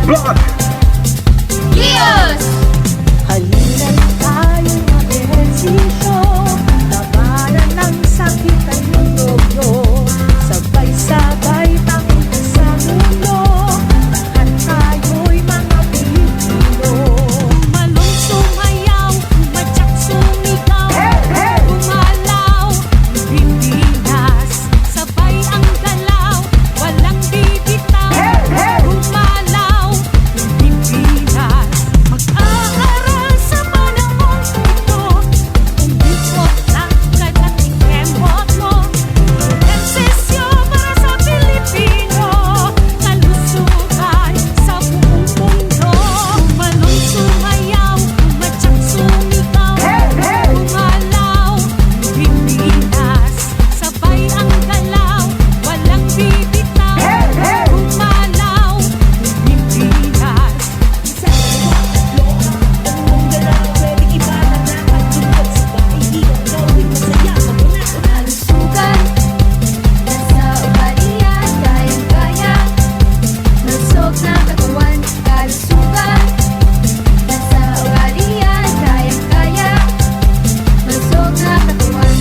Blood! Gios! Halina't tayo'y mag-ehersisyo, labanan ng sakit at lugyo. Sabay-sabay tangin sa mundo, lahat tayo'y mga Pilipino. Umalong sumayaw, umatsak sumigaw, umalaw, Pilipinas. Sabay ang galaw, walang bibitaw, umalaw, Pilipinas. Mag-aaral sa panahon ito, umbisok ng kadating kembot mo. Eksesyo para sa Pilipino, kalusugan sa buong mundo. Umalong sumayaw, umatsak sumigaw, umalaw, Pilipinas. Sabay ang galaw, walang bibitaw, umalaw, Pilipinas. Kalusugan, nasa ugalian, kayang-kaya. Lusog ng katawan, kalusugan. Nasa ugalian, kayang-kaya. Lusog ng katawan.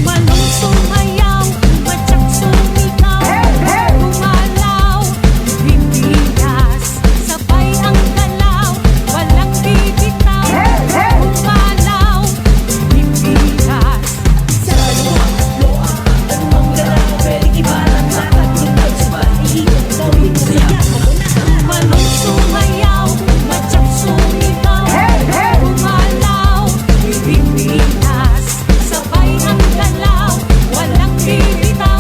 Umalong sumayaw, umatsak sumigaw, umalaw, Pilipinas. Sabay ang galaw, walang bibitaw, umalaw, Pilipinas. Umalong sumayaw, umatsak sumigaw, umalaw, Pilipinas. Sabay ang galaw, walang bibitaw,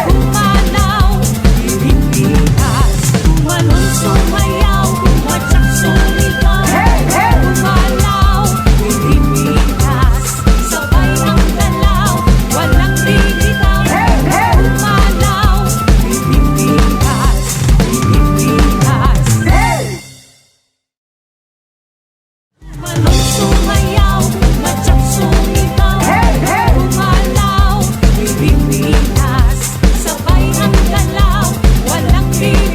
umalaw, Pilipinas. Umalong sumayaw, umatsak sumigaw, umalaw, Pilipinas. Sabay ang galaw, walang bibitaw, umalaw, Pilipinas. Pilipinas. Umalong sumayaw, umatsak sumigaw, umalaw, Pilipinas. Sabay ang galaw, walang bibitaw,